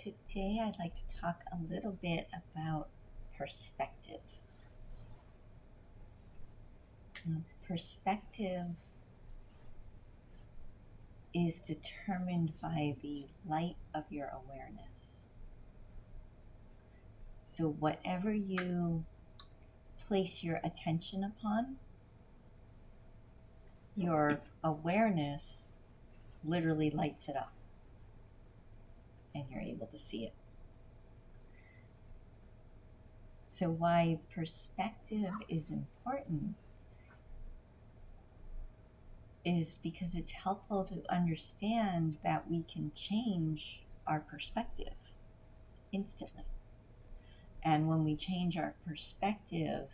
Today I'd like to talk a little bit about perspective. Perspective is determined by the light of your awareness. So whatever you place your attention upon, your awareness literally lights it up and you're able to see it. So why perspective is important is because it's helpful to understand that we can change our perspective instantly. And when we change our perspective,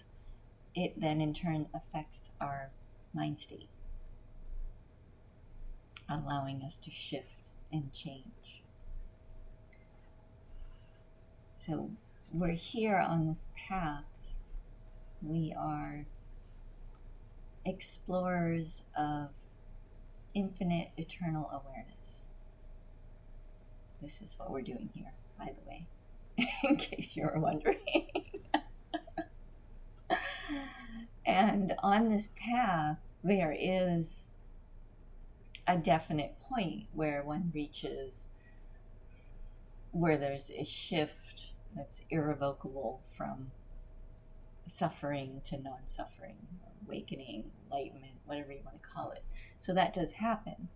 it then in turn affects our mind state, allowing us to shift and change. So we're here on this path. We are explorers of infinite eternal awareness. This is what we're doing here, by the way, in case you were wondering. And on this path, there is a definite point where one reaches where there's a shift that's irrevocable from suffering to non-suffering, awakening, enlightenment, whatever you want to call it. So that does happen.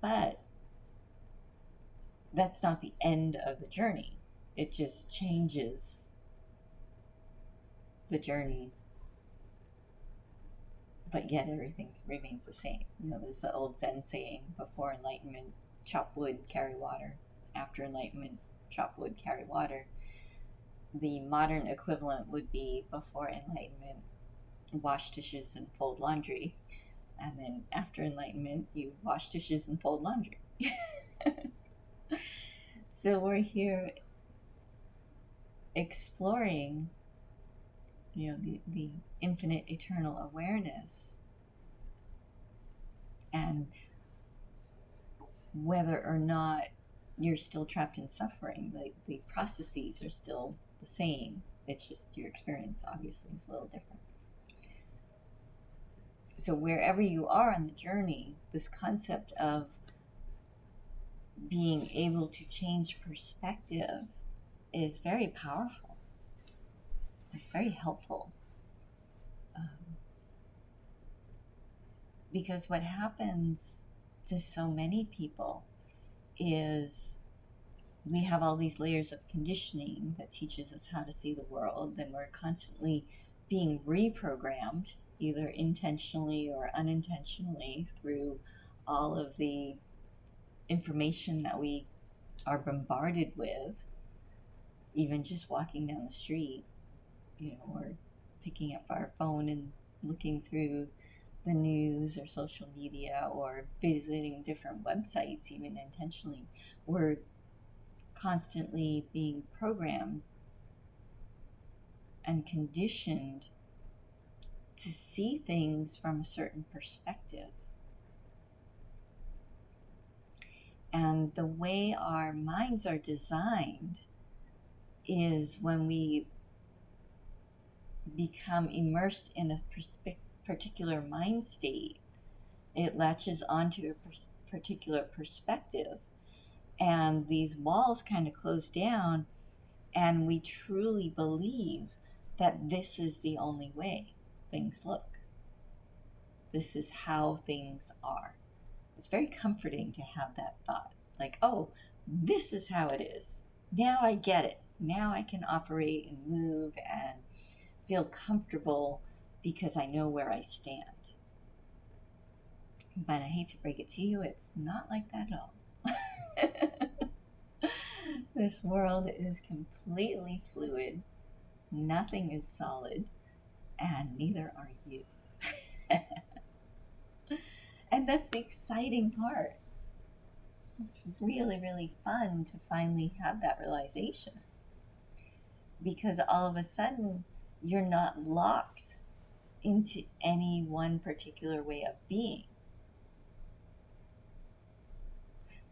But that's not the end of the journey. It just changes the journey, but yet everything remains the same. You know, there's the old Zen saying, before enlightenment, chop wood, carry water. After enlightenment, chop wood, carry water. The modern equivalent would be, before enlightenment, wash dishes and fold laundry. And then after enlightenment, you wash dishes and fold laundry. So we're here exploring, the infinite eternal awareness, and whether or not you're still trapped in suffering, the processes are still the same. It's just your experience obviously is a little different. So wherever you are on the journey, this concept of being able to change perspective is very powerful. It's very helpful. Because what happens to so many people is we have all these layers of conditioning that teaches us how to see the world, and we're constantly being reprogrammed, either intentionally or unintentionally, through all of the information that we are bombarded with, even just walking down the street, or picking up our phone and looking through the news or social media or visiting different websites, even intentionally. We're constantly being programmed and conditioned to see things from a certain perspective. And the way our minds are designed is when we become immersed in a particular mind state, it latches onto a particular perspective, and these walls kind of close down, and we truly believe that this is the only way things look. This is how things are. It's very comforting to have that thought, like, oh, this is how it is. Now I get it. Now I can operate and move and feel comfortable because I know where I stand. But I hate to break it to you, it's not like that at all. This world is completely fluid. Nothing is solid, and neither are you. And that's the exciting part. It's really, really fun to finally have that realization, because all of a sudden you're not locked into any one particular way of being.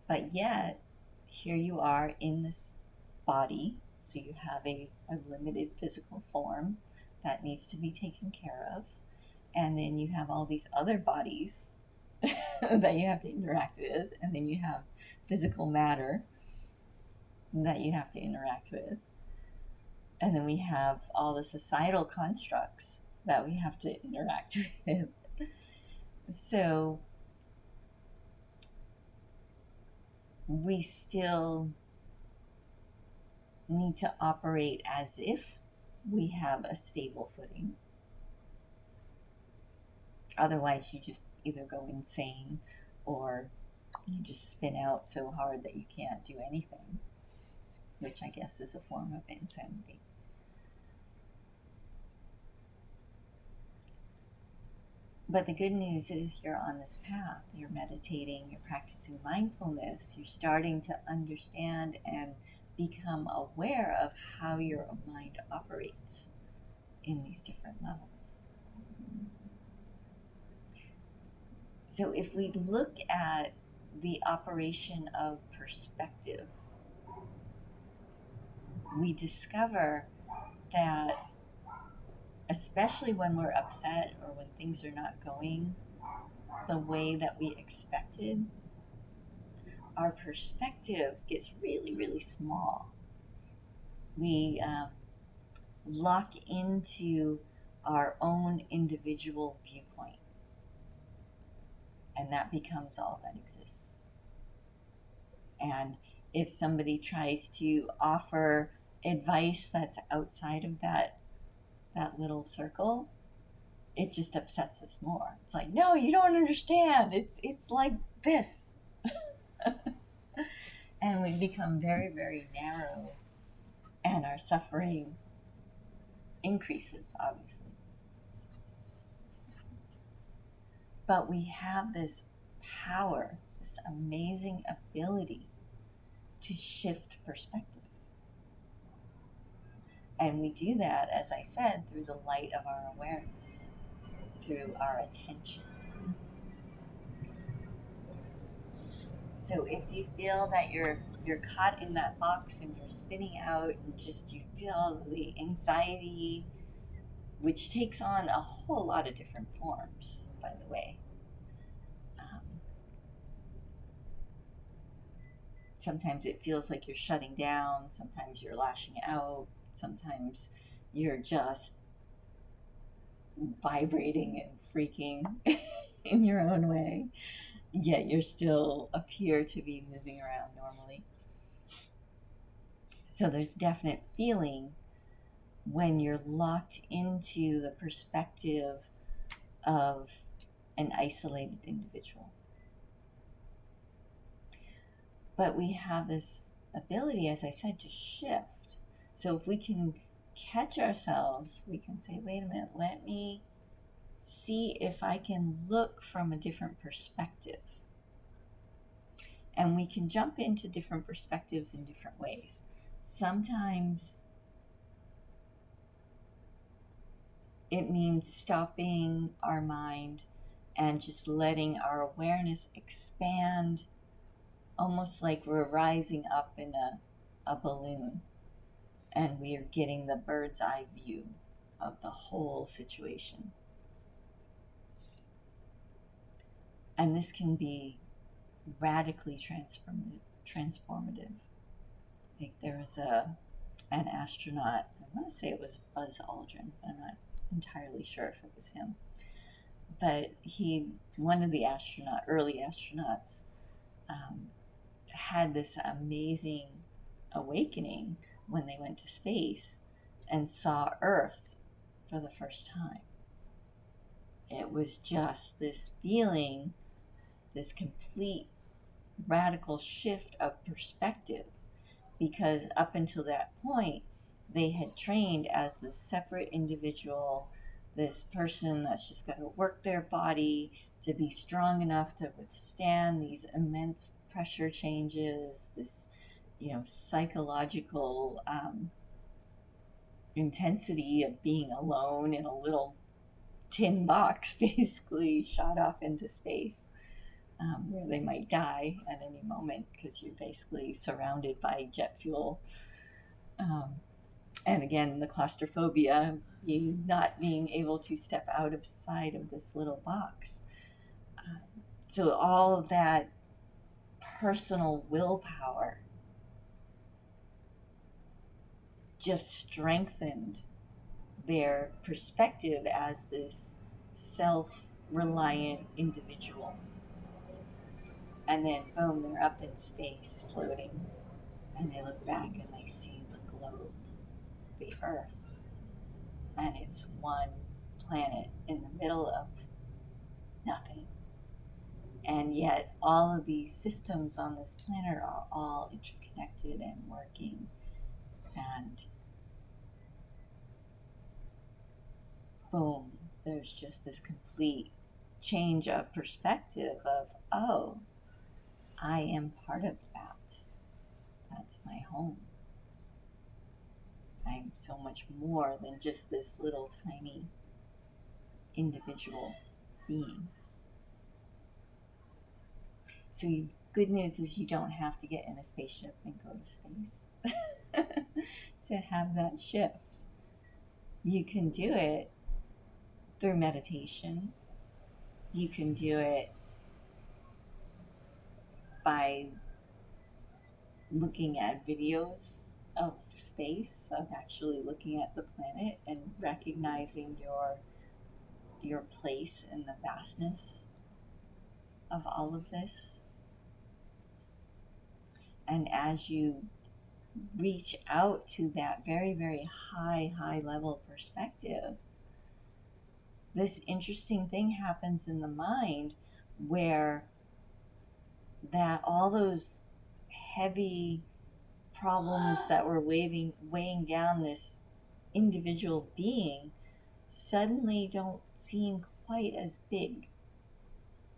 But yet, here you are in this body, so you have a limited physical form that needs to be taken care of, and then you have all these other bodies that you have to interact with, and then you have physical matter that you have to interact with, and then we have all the societal constructs that we have to interact with. So we still need to operate as if we have a stable footing. Otherwise, you just either go insane or you just spin out so hard that you can't do anything, which I guess is a form of insanity. But the good news is you're on this path. You're meditating, you're practicing mindfulness, you're starting to understand and become aware of how your mind operates in these different levels. So if we look at the operation of perspective, we discover that especially when we're upset or when things are not going the way that we expected, our perspective gets really, really small. We lock into our own individual viewpoint, and that becomes all that exists. And if somebody tries to offer advice that's outside of that little circle, it just upsets us more. It's like, no, you don't understand. It's like this. And we become very, very narrow, and our suffering increases, obviously. But we have this power, this amazing ability to shift perspective. And we do that, as I said, through the light of our awareness, through our attention. So if you feel that you're caught in that box and you're spinning out and just you feel the anxiety, which takes on a whole lot of different forms, by the way. Sometimes it feels like you're shutting down, sometimes you're lashing out, sometimes you're just vibrating and freaking in your own way, yet you're still appear to be moving around normally. So there's definite feeling when you're locked into the perspective of an isolated individual. But we have this ability, as I said, to shift. So if we can catch ourselves, we can say, wait a minute, let me see if I can look from a different perspective. And we can jump into different perspectives in different ways. Sometimes it means stopping our mind and just letting our awareness expand, almost like we're rising up in a balloon and we are getting the bird's eye view of the whole situation. And this can be radically transformative. Like there was an astronaut, I want to say it was Buzz Aldrin, but I'm not entirely sure if it was him. But one of the early astronauts, had this amazing awakening when they went to space and saw Earth for the first time. It was just this feeling, this complete radical shift of perspective, because up until that point they had trained as this separate individual, this person that's just got to work their body to be strong enough to withstand these immense pressure changes, this psychological intensity of being alone in a little tin box, basically shot off into space. where they might die at any moment because you're basically surrounded by jet fuel. Um, and again, the claustrophobia, you not being able to step out of sight of this little box. So all of that personal willpower just strengthened their perspective as this self-reliant individual. And then boom, they're up in space floating, and they look back and they see the globe, the earth, and it's one planet in the middle of nothing. And yet all of these systems on this planet are all interconnected and working, and boom, there's just this complete change of perspective of, oh, I am part of that. That's my home. I'm so much more than just this little tiny individual being. So good news is you don't have to get in a spaceship and go to space to have that shift. You can do it through meditation. You can do it by looking at videos of space, of actually looking at the planet and recognizing your place in the vastness of all of this. And as you reach out to that very, very high level perspective, this interesting thing happens in the mind where that all those heavy problems that were weighing down this individual being suddenly don't seem quite as big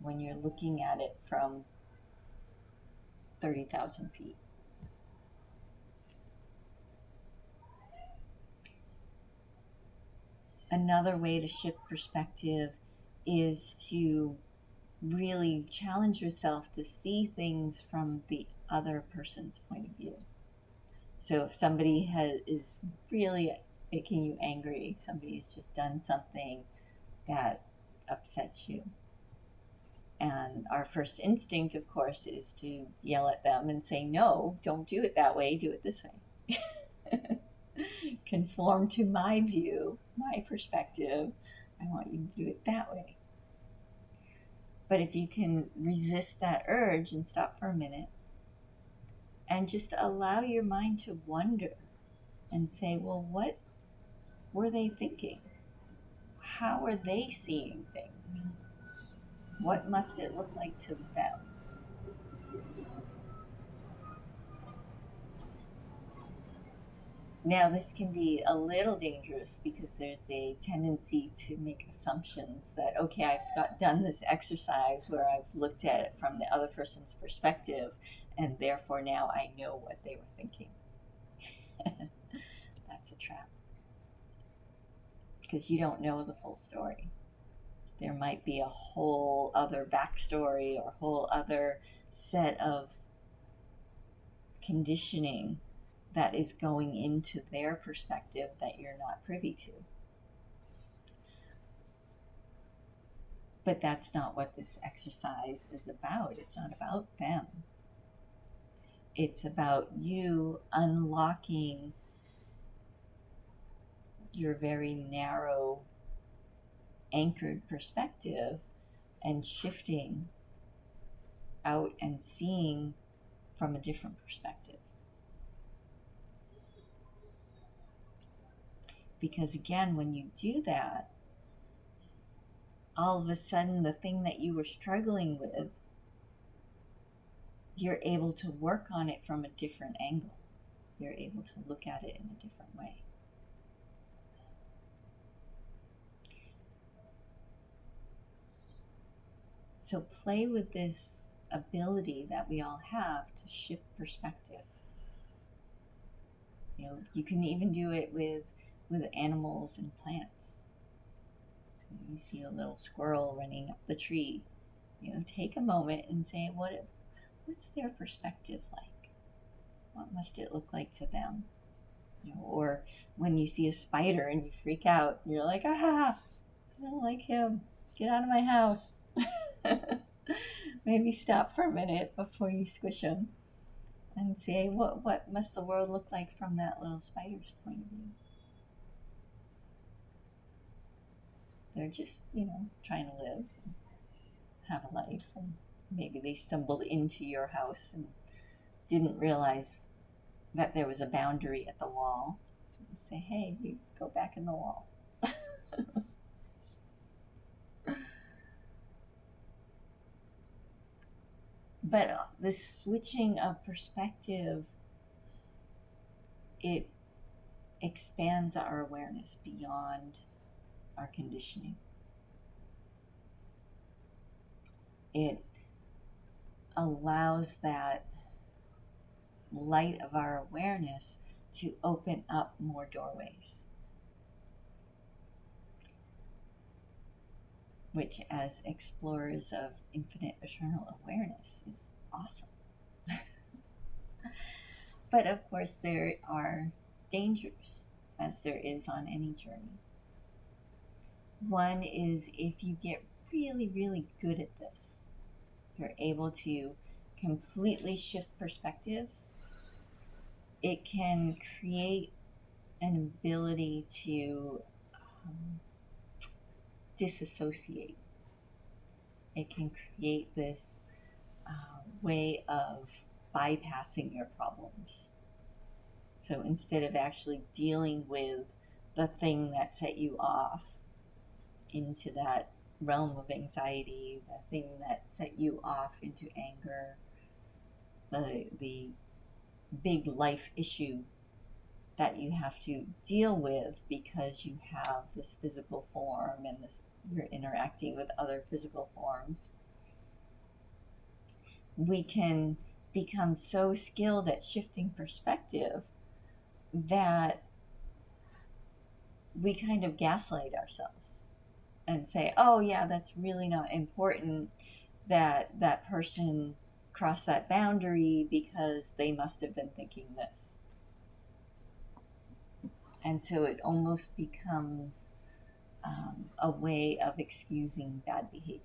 when you're looking at it from 30,000 feet. Another way to shift perspective is to really challenge yourself to see things from the other person's point of view. So if somebody is really making you angry, somebody has just done something that upsets you, and our first instinct, of course, is to yell at them and say, no, don't do it that way, do it this way. Conform to my view, my perspective. I want you to do it that way. But if you can resist that urge and stop for a minute and just allow your mind to wonder and say, well, what were they thinking? How are they seeing things? What must it look like to them? Now, this can be a little dangerous because there's a tendency to make assumptions that, okay, done this exercise where I've looked at it from the other person's perspective, and therefore now I know what they were thinking. That's a trap. Because you don't know the full story. There might be a whole other backstory or a whole other set of conditioning that is going into their perspective that you're not privy to. But that's not what this exercise is about. It's not about them. It's about you unlocking your very narrow, anchored perspective and shifting out and seeing from a different perspective. Because again, when you do that, all of a sudden the thing that you were struggling with, you're able to work on it from a different angle. You're able to look at it in a different way. So play with this ability that we all have to shift perspective. You can even do it with animals and plants. You see a little squirrel running up the tree. take a moment and say, what's their perspective like? What must it look like to them? Or when you see a spider and you freak out, you're like, I don't like him. Get out of my house. Maybe stop for a minute before you squish him and say, what must the world look like from that little spider's point of view? They're just, trying to live, have a life, and maybe they stumbled into your house and didn't realize that there was a boundary at the wall. And say, hey, you go back in the wall. But this switching of perspective, it expands our awareness beyond our conditioning. It allows that light of our awareness to open up more doorways, which, as explorers of infinite eternal awareness, is awesome. But of course, there are dangers, as there is on any journey. One is if you get really, really good at this, you're able to completely shift perspectives. It can create an ability to disassociate. It can create this way of bypassing your problems. So instead of actually dealing with the thing that set you off into that realm of anxiety, the thing that set you off into anger, the big life issue that you have to deal with because you have this physical form and you're interacting with other physical forms, we can become so skilled at shifting perspective that we kind of gaslight ourselves and say, oh yeah, that's really not important that that person crossed that boundary because they must have been thinking this. And so it almost becomes a way of excusing bad behavior.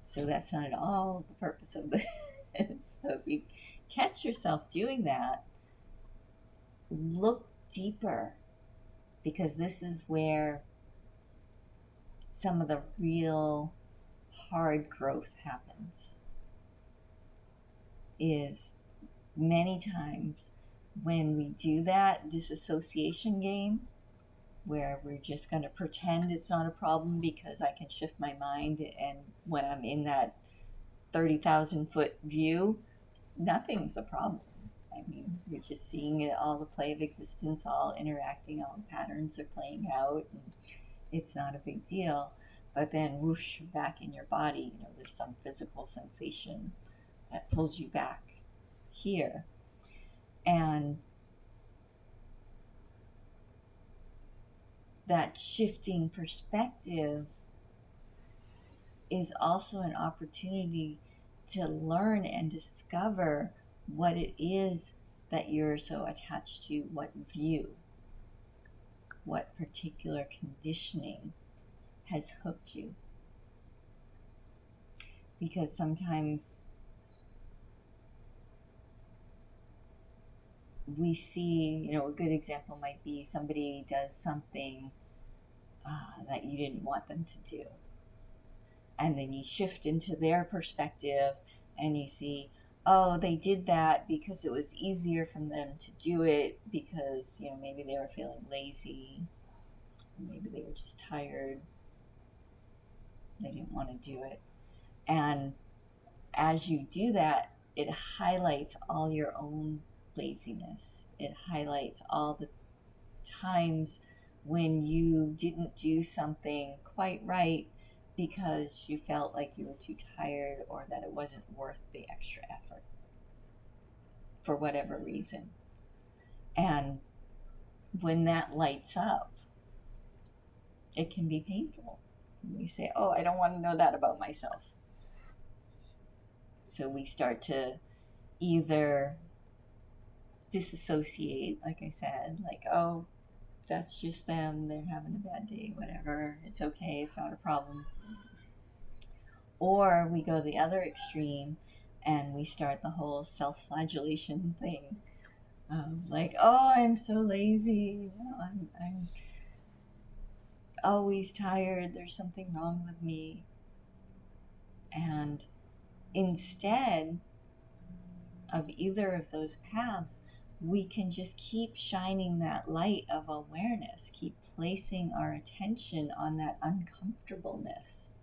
So that's not at all the purpose of this. So if you catch yourself doing that, look deeper, because this is where some of the real hard growth happens. Is many times when we do that disassociation game, where we're just going to pretend it's not a problem because I can shift my mind, and when I'm in that 30,000 foot view, nothing's a problem. I mean, you're just seeing it, all the play of existence, all interacting, all the patterns are playing out, and it's not a big deal. But then whoosh, back in your body, there's some physical sensation that pulls you back here. And that shifting perspective is also an opportunity to learn and discover what it is that you're so attached to, what view, what particular conditioning has hooked you. Because sometimes we see, a good example might be somebody does something that you didn't want them to do. And then you shift into their perspective and you see, oh, they did that because it was easier for them to do it because, maybe they were feeling lazy. Maybe they were just tired. They didn't want to do it. And as you do that, it highlights all your own laziness. It highlights all the times when you didn't do something quite right because you felt like you were too tired or that it wasn't worth the extra effort for whatever reason. And when that lights up, it can be painful. You say, oh, I don't want to know that about myself. So we start to either disassociate, like I said, like, oh, that's just them, they're having a bad day, whatever, it's okay, it's not a problem. Or we go the other extreme and we start the whole self-flagellation thing. Like, oh, I'm so lazy, I'm always tired, there's something wrong with me. And instead of either of those paths, we can just keep shining that light of awareness, keep placing our attention on that uncomfortableness,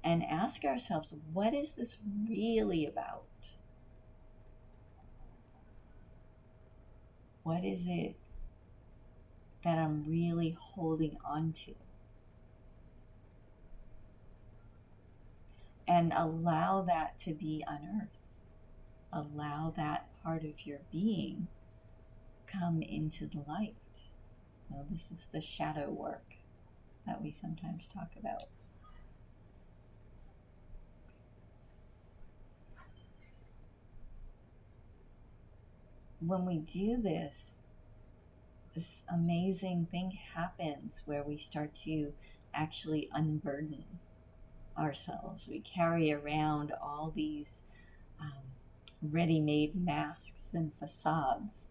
and ask ourselves, what is this really about? What is it that I'm really holding on to? And allow that to be unearthed. Allow that part of your being come into the light. Well, this is the shadow work that we sometimes talk about. When we do this, this amazing thing happens where we start to actually unburden ourselves. We carry around all these ready-made masks and facades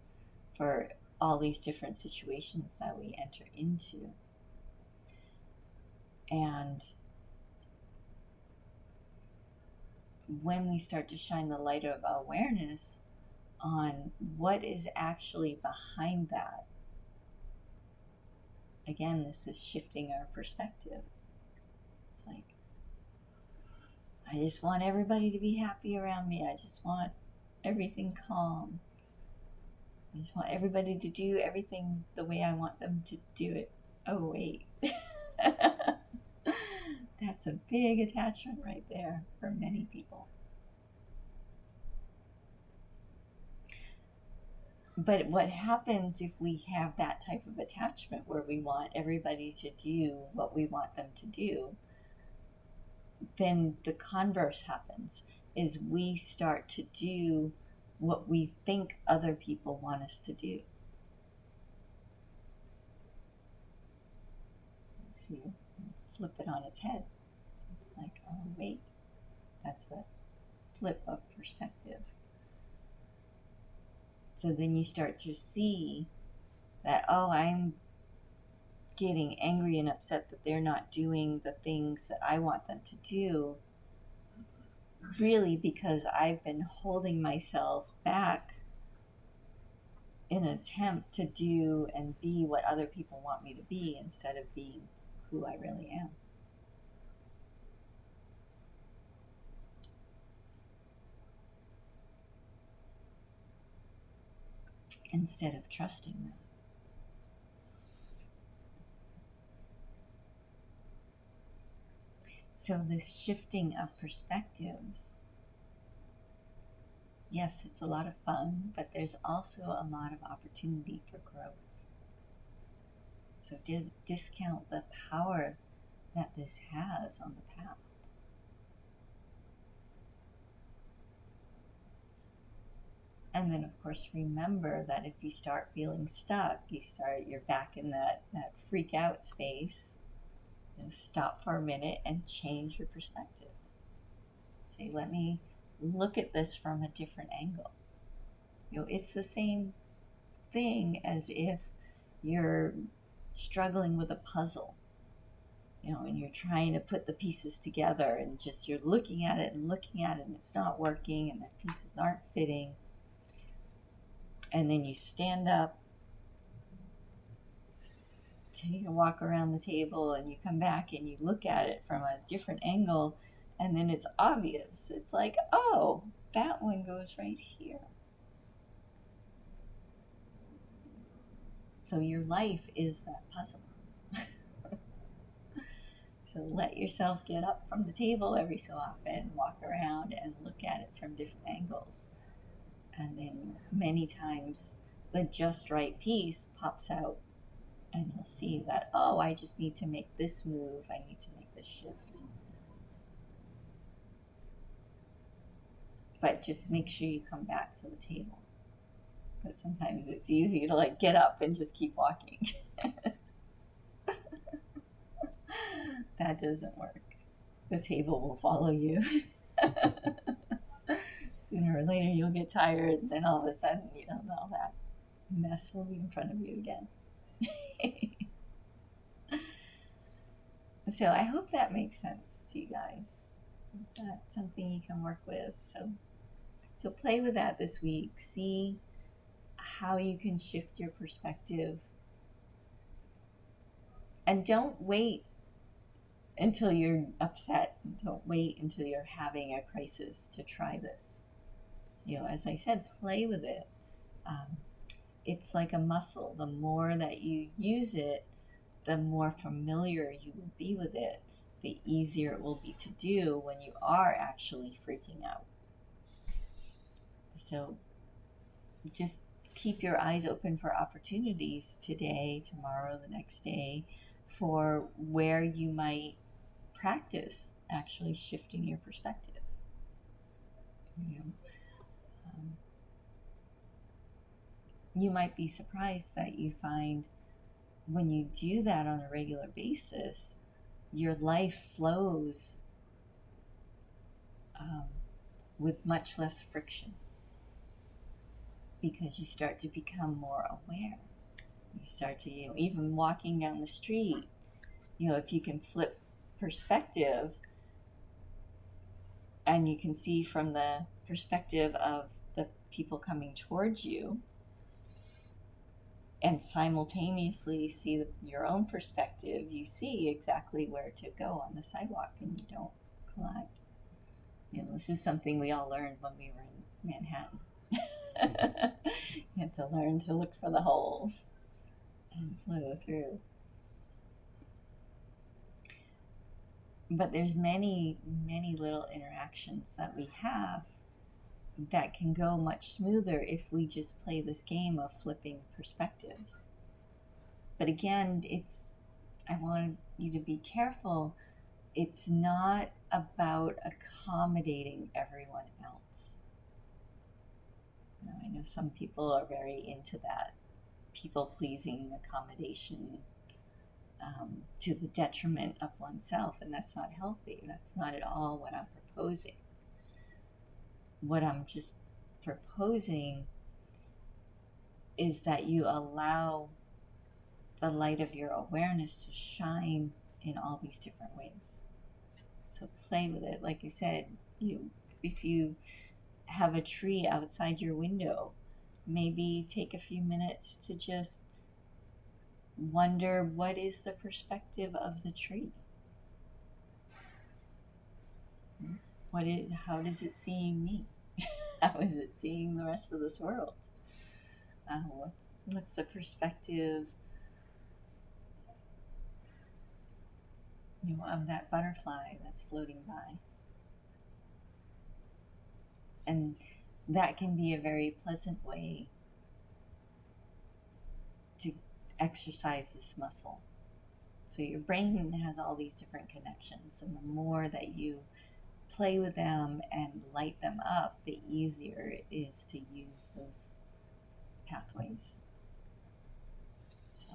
for all these different situations that we enter into. And when we start to shine the light of awareness on what is actually behind that, again, this is shifting our perspective. It's like, I just want everybody to be happy around me. I just want everything calm. I just want everybody to do everything the way I want them to do it. Oh, wait. That's a big attachment right there for many people. But what happens if we have that type of attachment where we want everybody to do what we want them to do? Then the converse happens, is we start to do what we think other people want us to do. See, flip it on its head. It's like, oh wait, that's the flip of perspective. So then you start to see that, oh, I'm getting angry and upset that they're not doing the things that I want them to do, really because I've been holding myself back in an attempt to do and be what other people want me to be instead of being who I really am. Instead of trusting them. So this shifting of perspectives, yes, it's a lot of fun, but there's also a lot of opportunity for growth. So discount the power that this has on the path. And then, of course, remember that if you start feeling stuck, you're back in that freak out space. Stop for a minute and change your perspective. Say, let me look at this from a different angle. It's the same thing as if you're struggling with a puzzle, and you're trying to put the pieces together and just you're looking at it and it's not working and the pieces aren't fitting. And then you stand up, take a walk around the table, and you come back and you look at it from a different angle, and then it's obvious. It's like, oh, that one goes right here. So your life is that puzzle. So let yourself get up from the table every so often, walk around and look at it from different angles. And then many times the just right piece pops out and you'll see that, oh, I just need to make this move. I need to make this shift. But just make sure you come back to the table. Because sometimes it's easy to like get up and just keep walking. That doesn't work. The table will follow you. Sooner or later you'll get tired, and then all of a sudden, all that mess will be in front of you again. So I hope that makes sense to you guys. Is that something you can work with? So play with that this week. See how you can shift your perspective. And don't wait until you're upset. Don't wait until you're having a crisis to try this. As I said, play with it. It's like a muscle. The more that you use it, the more familiar you will be with it, the easier it will be to do when you are actually freaking out. So just keep your eyes open for opportunities today, tomorrow, the next day, for where you might practice actually shifting your perspective. You might be surprised that you find when you do that on a regular basis, your life flows with much less friction, because you start to become more aware. You start to, even walking down the street, if you can flip perspective and you can see from the perspective of the people coming towards you, and simultaneously see your own perspective, you see exactly where to go on the sidewalk and you don't collide. This is something we all learned when we were in Manhattan. You have to learn to look for the holes and flow through. But there's many, many little interactions that we have that can go much smoother if we just play this game of flipping perspectives. But again, I want you to be careful. It's not about accommodating everyone else. I know some people are very into that people-pleasing accommodation to the detriment of oneself, and that's not healthy. That's not at all what I'm proposing. What I'm just proposing is that you allow the light of your awareness to shine in all these different ways. So play with it. Like I said, if you have a tree outside your window, maybe take a few minutes to just wonder, what is the perspective of the tree? How does it see me? How is it seeing the rest of this world? What's the perspective of that butterfly that's floating by? And that can be a very pleasant way to exercise this muscle. So your brain has all these different connections, and the more that you play with them and light them up, the easier it is to use those pathways. So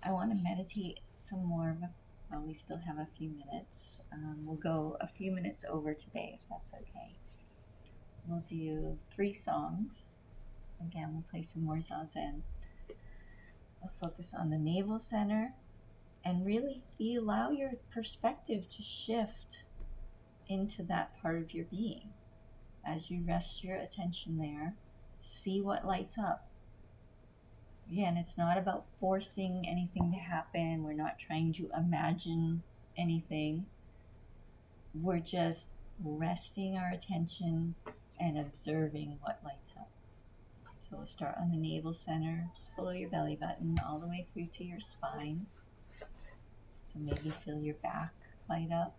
I want to meditate some more. Well, we still have a few minutes. We'll go a few minutes over today, if that's okay. We'll do 3 songs. Again, we'll play some more zazen. We'll focus on the navel center and really allow your perspective to shift into that part of your being. As you rest your attention there, see what lights up. Again, it's not about forcing anything to happen. We're not trying to imagine anything. We're just resting our attention and observing what lights up. So we'll start on the navel center, just below your belly button, all the way through to your spine. So maybe feel your back light up.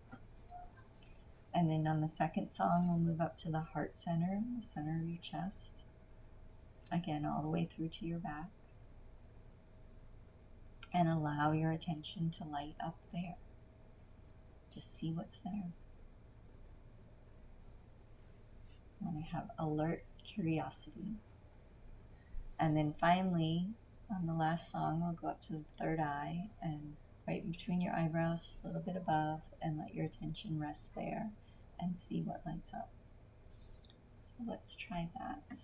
And then on the second song, we'll move up to the heart center, the center of your chest. Again, all the way through to your back. And allow your attention to light up there. Just see what's there. we have alert curiosity. And then finally, on the last song, we'll go up to the third eye and right between your eyebrows, just a little bit above, and let your attention rest there and see what lights up. So let's try that.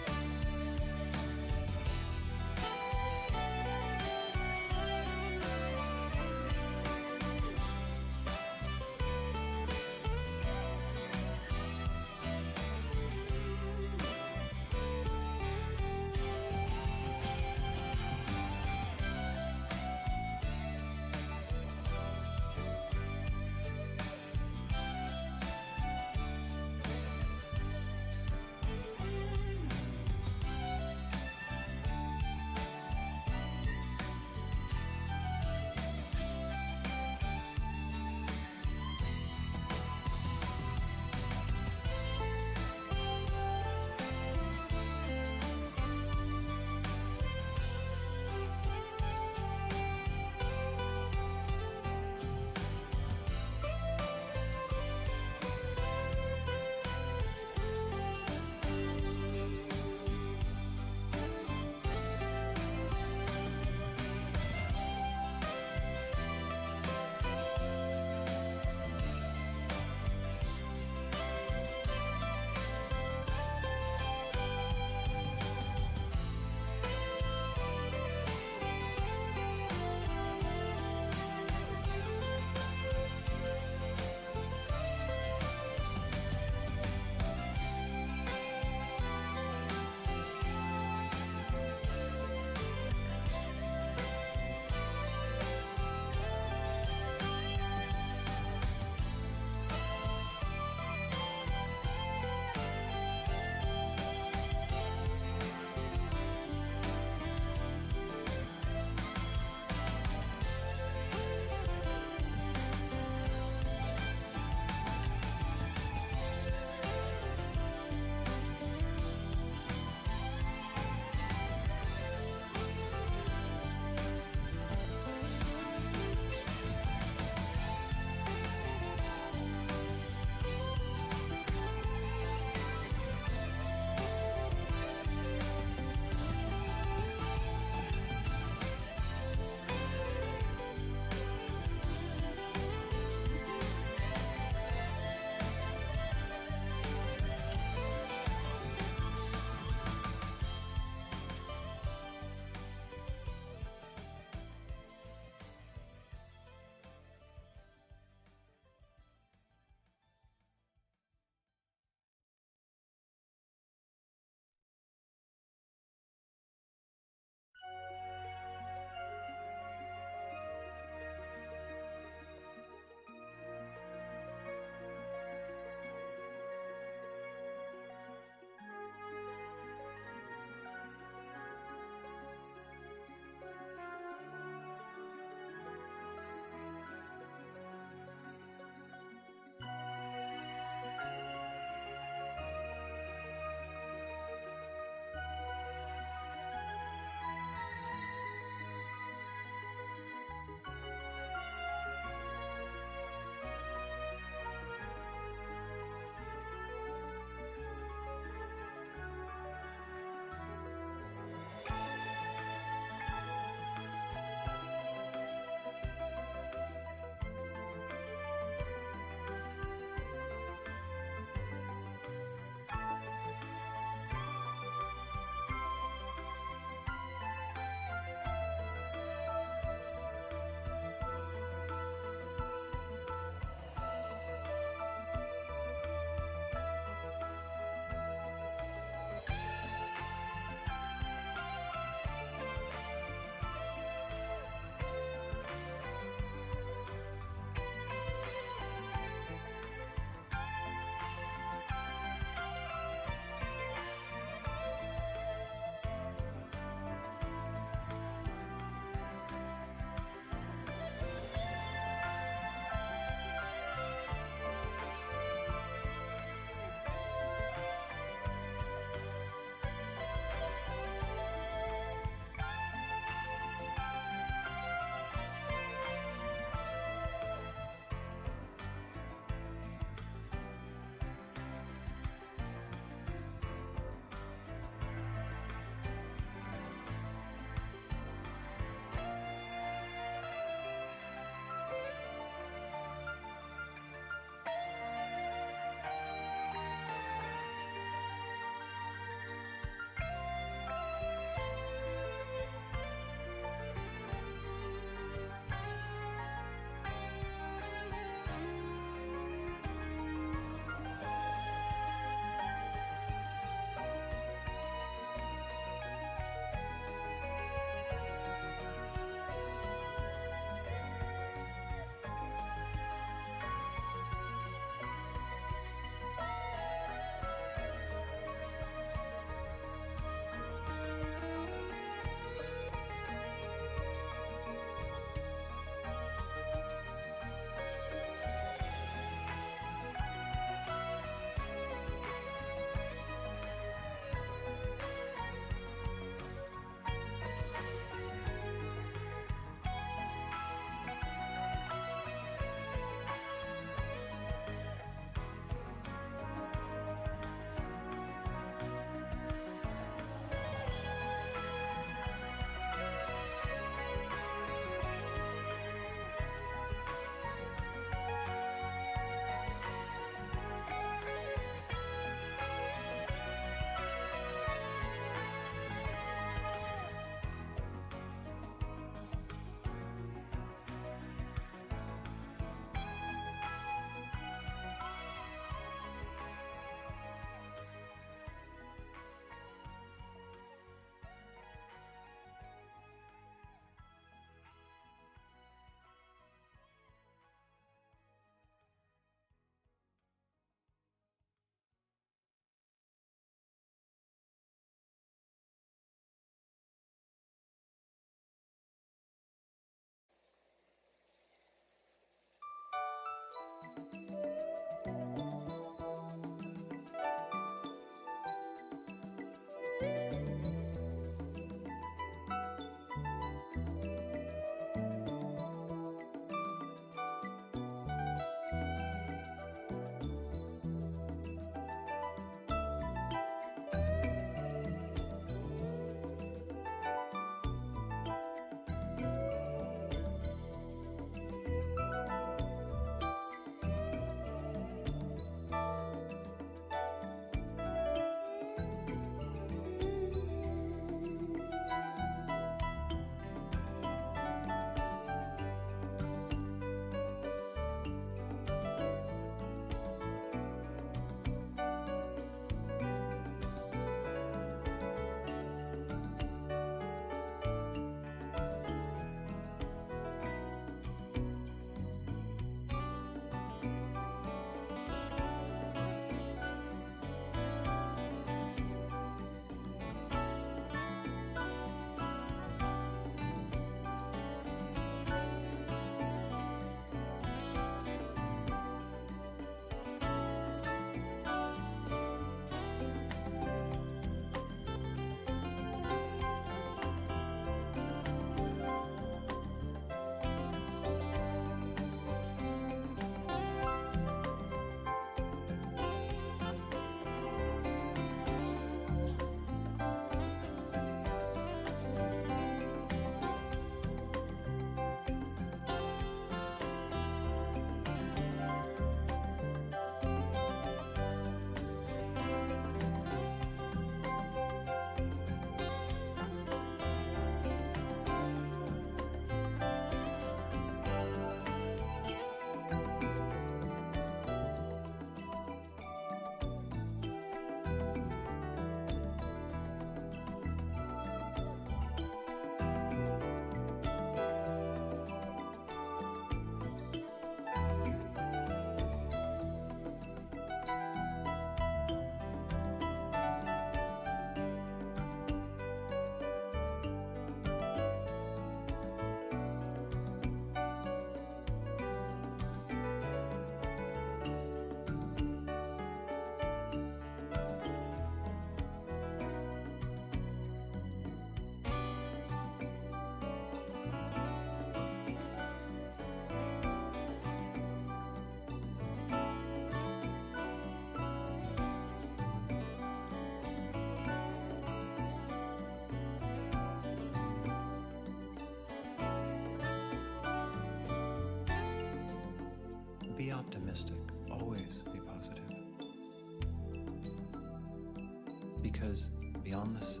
beyond this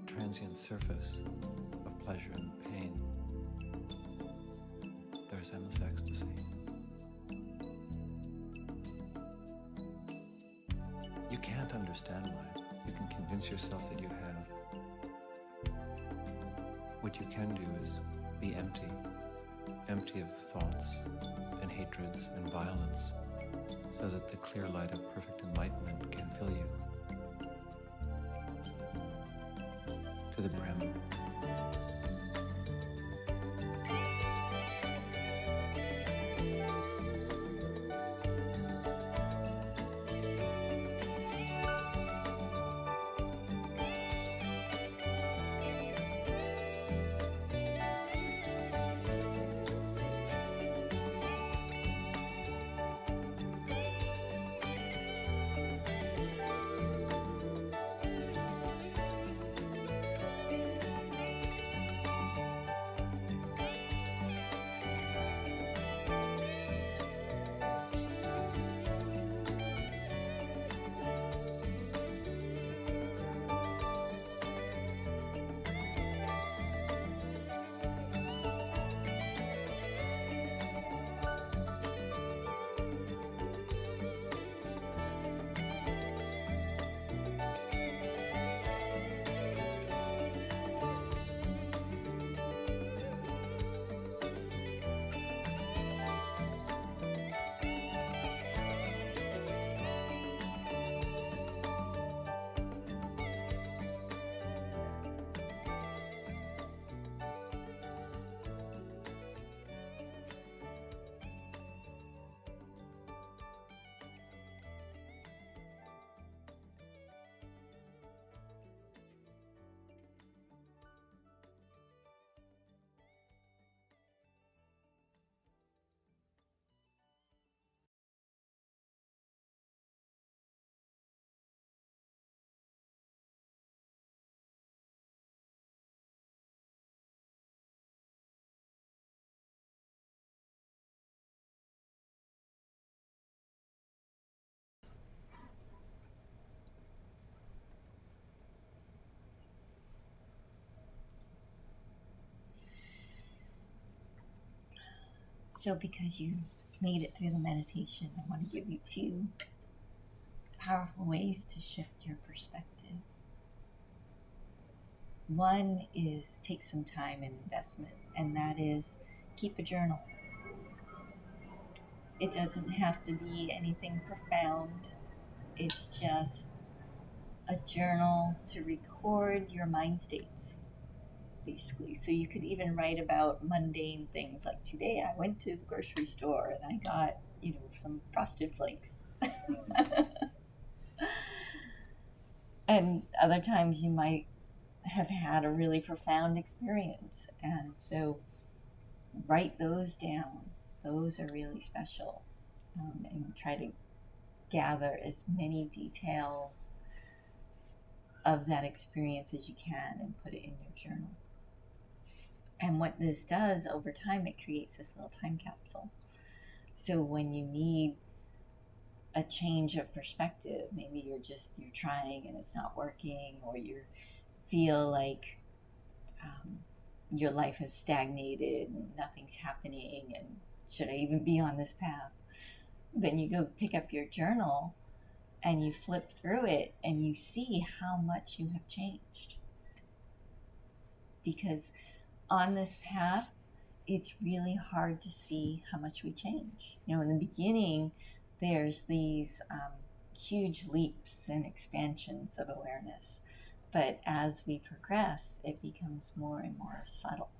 transient surface of pleasure and pain, there's endless ecstasy. You can't understand life. You can convince yourself that you have. What you can do is be empty, empty of thoughts and hatreds and violence, so that the clear light of perfect enlightenment can fill you to the brim. So, because you made it through the meditation, I want to give you 2 powerful ways to shift your perspective. One is take some time and investment, and that is keep a journal. It doesn't have to be anything profound. It's just a journal to record your mind states, basically. So you could even write about mundane things like, today I went to the grocery store and I got, some frosted flakes. And other times you might have had a really profound experience. And so write those down. Those are really special. And try to gather as many details of that experience as you can and put it in your journal. And what this does over time, it creates this little time capsule. So when you need a change of perspective, maybe you're trying and it's not working, or you feel like your life has stagnated and nothing's happening, and should I even be on this path? Then you go pick up your journal and you flip through it and you see how much you have changed. Because on this path, it's really hard to see how much we change. In the beginning, there's these huge leaps and expansions of awareness. But as we progress, it becomes more and more subtle.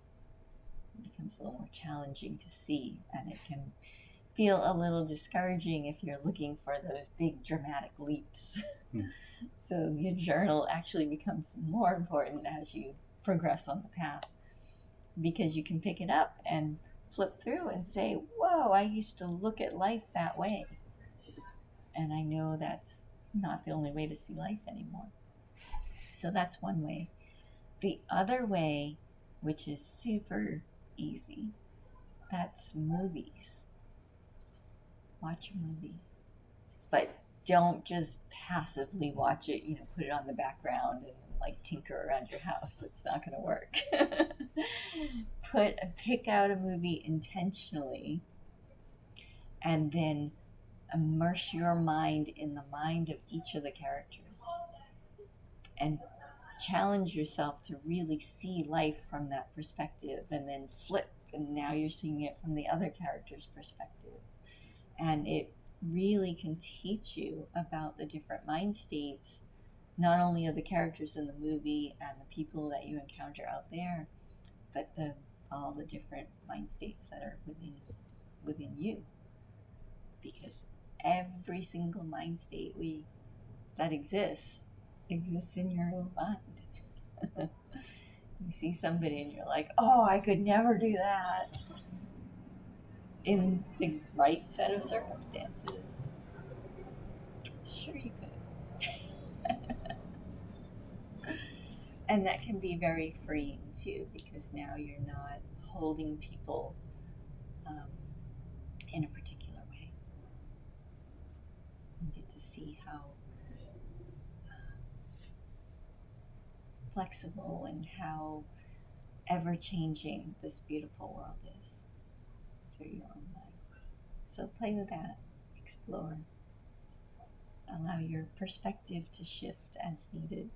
It becomes a little more challenging to see, and it can feel a little discouraging if you're looking for those big dramatic leaps. So your journal actually becomes more important as you progress on the path, because you can pick it up and flip through and say, whoa, I used to look at life that way. And I know that's not the only way to see life anymore. So that's one way. The other way, which is super easy, that's movies. Watch a movie. But don't just passively watch it, put it on the background and like tinker around your house. It's not going to work. Pick out a movie intentionally, and then immerse your mind in the mind of each of the characters, and challenge yourself to really see life from that perspective, and then flip, and now you're seeing it from the other character's perspective. And it really can teach you about the different mind states, not only of the characters in the movie and the people that you encounter out there, but all the different mind states that are within you. Because every single mind state that exists in your own mind. You see somebody and you're like, oh, I could never do that. In the right set of circumstances, sure you could. And that can be very freeing too, because now you're not holding people in a particular way. You get to see how flexible and how ever-changing this beautiful world is through your own mind. So play with that, explore, allow your perspective to shift as needed.